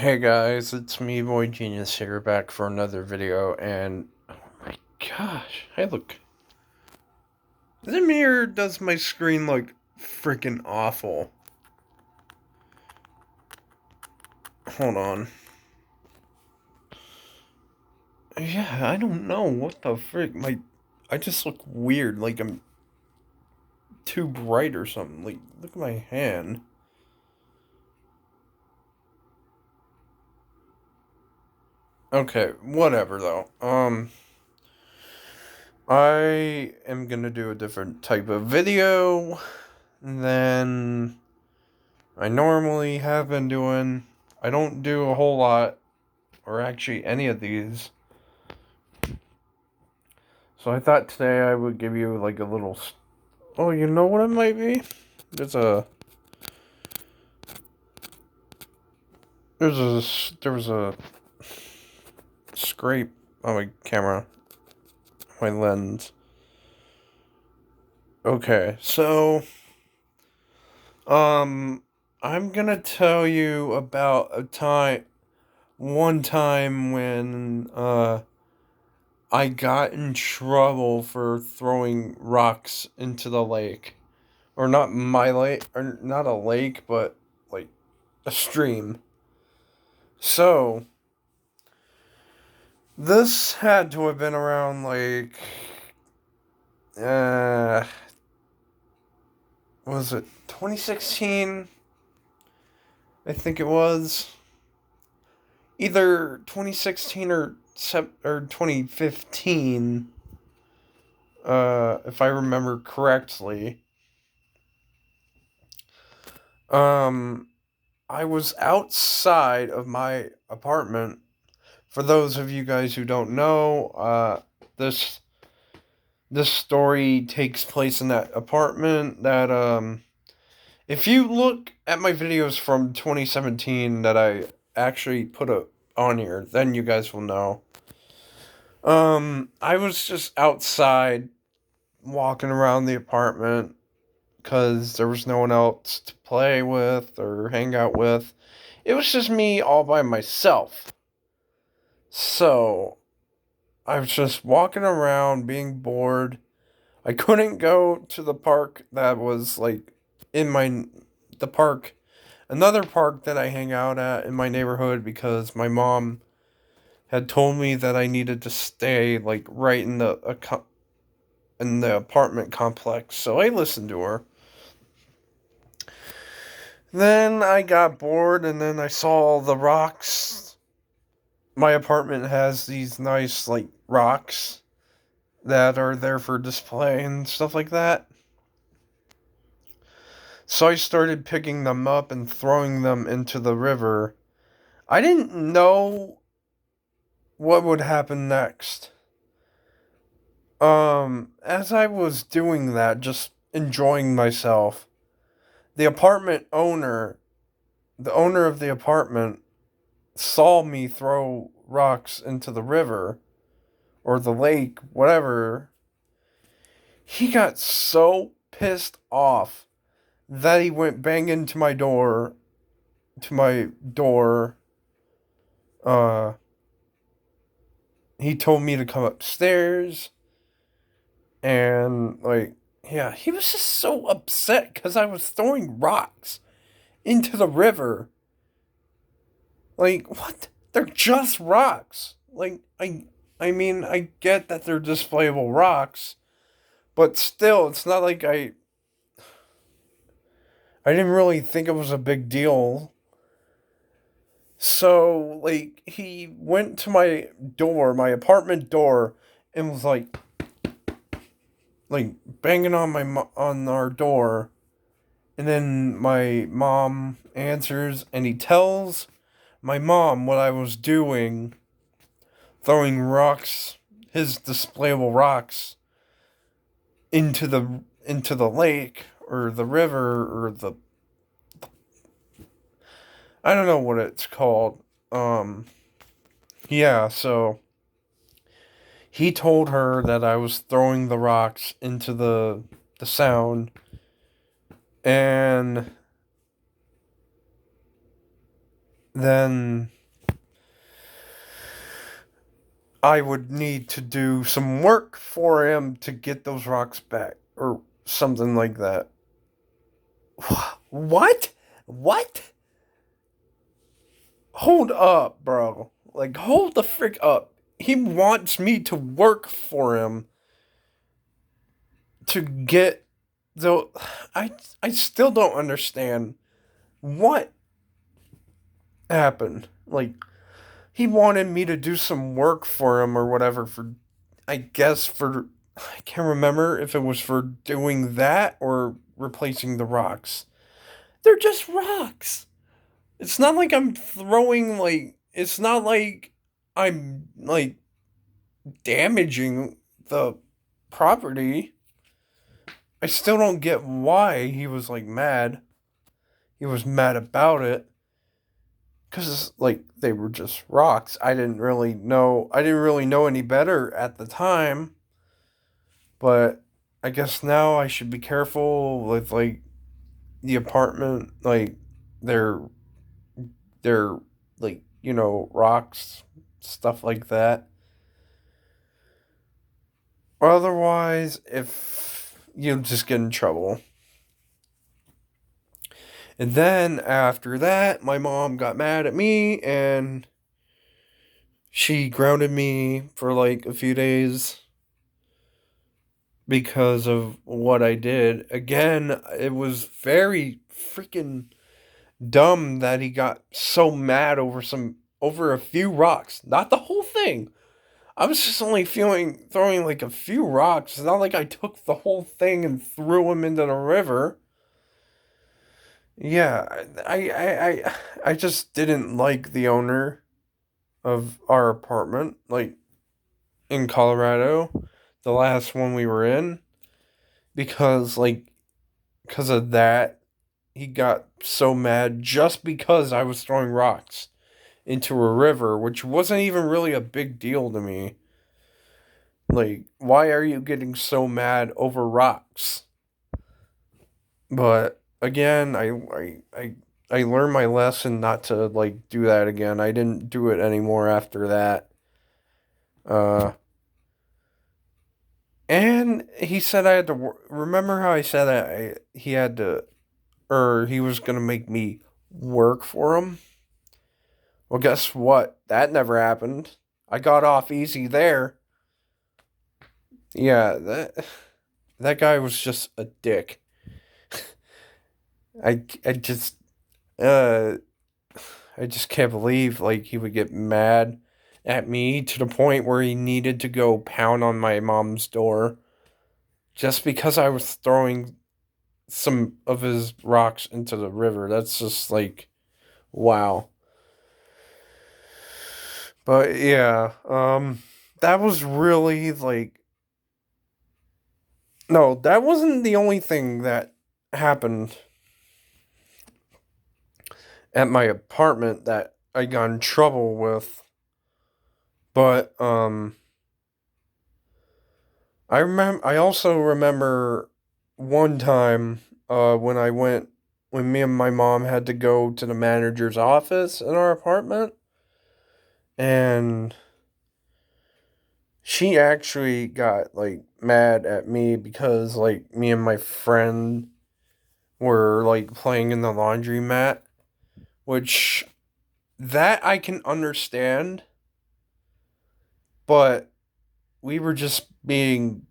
Hey guys, it's me, Boy Genius here, back for another video, and oh my gosh, hey look, is it me or does my screen look freaking awful? Hold on. Yeah, I don't know, what the frick, I just look weird, like I'm too bright or something, like, look at my hand. Okay, whatever though, I am gonna do a different type of video than I normally have been doing. I don't do a whole lot, or actually any of these. So I thought today I would give you like a little. Oh, you know what it might be? There's a. There was a scrape on my camera, my lens. Okay, so um, I'm gonna tell you about one time when I got in trouble for throwing rocks into the lake. Or not my lake, or not a lake, but like a stream. So, this had to have been around like, uh, was it 2016? I think it was. Either 2016 or 2015, if I remember correctly. Um, I was outside of my apartment. For those of you guys who don't know, this this story takes place in that apartment that if you look at my videos from 2017 that I actually on here, then you guys will know. I was just outside walking around the apartment because there was no one else to play with or hang out with. It was just me all by myself. So I was just walking around being bored. I couldn't go to the park that was like in my the park, another park that I hang out at in my neighborhood because my mom had told me that I needed to stay like right in in the apartment complex. So I listened to her. Then I got bored and then I saw the rocks. My apartment has these nice like rocks that are there for display and stuff like that. So I started picking them up and throwing them into the river. I didn't know what would happen next. As I was doing that, just enjoying myself, the apartment owner, the owner of the apartment, saw me throw rocks into the river or the lake, whatever. He got so pissed off that he went banging to my door. Uh, he told me to come upstairs and like, yeah, he was just so upset because I was throwing rocks into the river. Like, what? They're just rocks. Like, I mean, I get that they're displayable rocks, but still, it's not like I didn't really think it was a big deal. So, like, he went to my door, my apartment door, and was like banging on on our door. And then my mom answers, and he tells my mom what I was doing, throwing rocks, his displayable rocks, into the lake or the river or the I don't know what it's called. Um, yeah, so he told her that I was throwing the rocks into the sound, and then I would need to do some work for him to get those rocks back or something like that. What? What? Hold up, bro. Like, hold the frick up. He wants me to work for him to get the. I still don't understand what happened. Like, he wanted me to do some work for him or whatever for, I guess, for. I can't remember if it was for doing that or replacing the rocks. They're just rocks. It's not like I'm throwing, like, it's not like I'm, like, damaging the property. I still don't get why he was, like, mad. He was mad about it. Because, like, they were just rocks. I didn't really know any better at the time. But I guess now I should be careful with, like, the apartment, like, their, their, like, rocks, stuff like that. Otherwise, if you'll just get in trouble. And then after that, my mom got mad at me and she grounded me for like a few days because of what I did. Again, it was very freaking dumb that he got so mad over a few rocks, not the whole thing. I was just only throwing like a few rocks. It's not like I took the whole thing and threw him into the river. Yeah, I just didn't like the owner of our apartment, like in Colorado, the last one we were in, because because of that, he got so mad just because I was throwing rocks into a river, which wasn't even really a big deal to me. Like, why are you getting so mad over rocks? But again, I learned my lesson not to like do that again. I didn't do it anymore after that. Uh, and he said I had to remember how I said that he had to, or he was gonna make me work for him. Well, guess what? That never happened. I got off easy there. Yeah, that guy was just a dick. I just uh I just can't believe like he would get mad at me to the point where he needed to go pound on my mom's door just because I was throwing some of his rocks into the river. That's just like wow. But yeah, that was really like no, that wasn't the only thing that happened at my apartment that I got in trouble with. But I also remember one time when me and my mom had to go to the manager's office in our apartment and she actually got like mad at me because like me and my friend were like playing in the laundromat, which that I can understand, but we were just being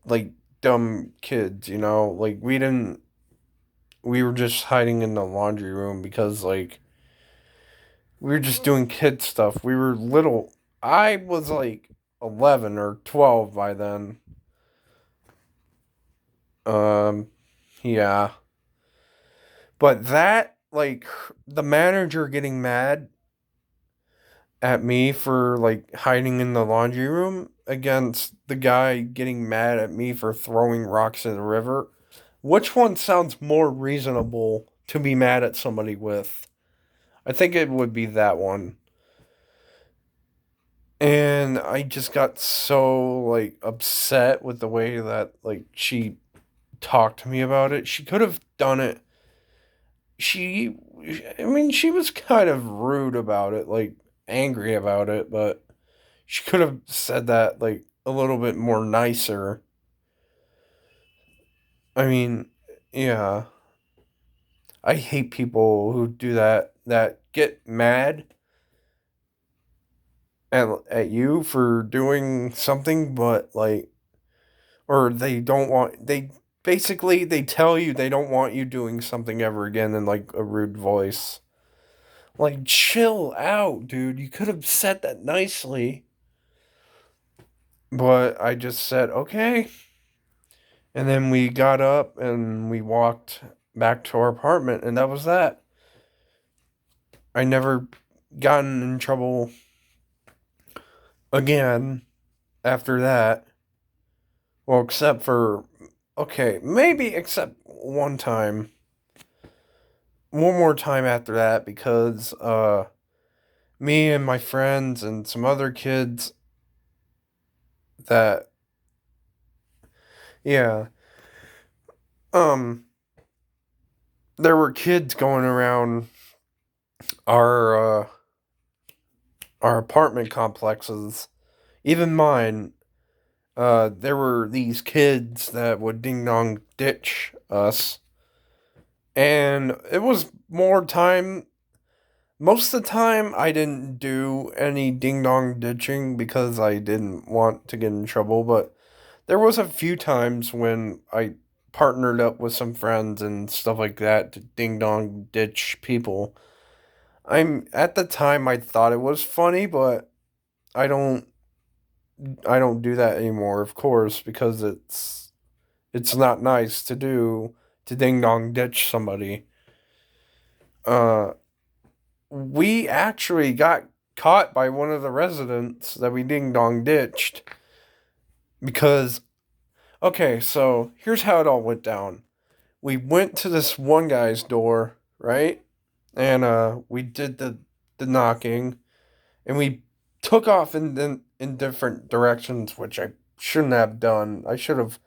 like dumb kids, like we were just hiding in the laundry room because like we were just doing kid stuff. We were little. I was like 11 or 12 by then. Um yeah. But that like the manager getting mad at me for like hiding in the laundry room against the guy getting mad at me for throwing rocks in the river. Which one sounds more reasonable to be mad at somebody with? I think it would be that one. And I just got so like upset with the way that like she talked to me about it. She could have done it she, I mean, she was kind of rude about it, like angry about it, but she could have said that like a little bit more nicer. I mean, yeah, I hate people who do that, that get mad at you for doing something, but like, or they don't want, they basically, they tell you they don't want you doing something ever again in like a rude voice. Like, chill out, dude. You could have said that nicely. But I just said, okay. And then we got up and we walked back to our apartment, and that was that. I never gotten in trouble again after that. Well, except for, okay, maybe except one time. One more time after that because me and my friends and some other kids that, yeah, um there were kids going around our our apartment complexes, even mine. There were these kids that would ding dong ditch us, and it was more time. Most of the time, I didn't do any ding dong ditching because I didn't want to get in trouble. But there was a few times when I partnered up with some friends and stuff like that to ding dong ditch people. I'm at the time I thought it was funny, but I don't I don't do that anymore, of course, because it's not nice to do, to ding dong ditch somebody. Uh we actually got caught by one of the residents that we ding dong ditched because, okay, so here's how it all went down. We went to this one guy's door, right? And we did the knocking, and we took off in different directions, which I shouldn't have done. I should have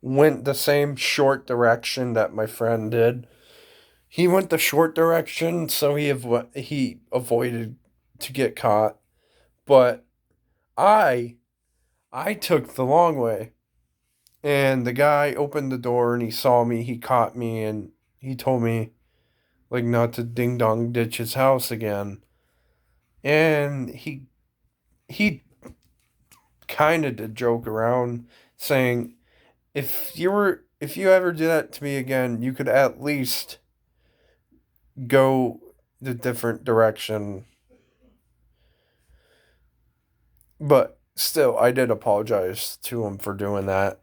went the same short direction that my friend did. He went the short direction, so he avoided to get caught. But I I took the long way, and the guy opened the door and he saw me. He caught me and he told me like not to ding dong ditch his house again. And he kind of did joke around, saying, if you ever do that to me again, you could at least go the different direction. But still, I did apologize to him for doing that.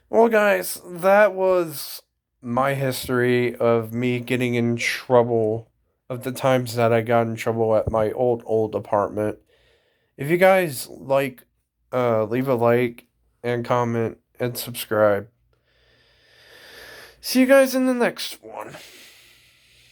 Well, guys, that was my history of me getting in trouble, of the times that I got in trouble at my old apartment. If you guys like, leave a like and comment and subscribe. See you guys in the next one.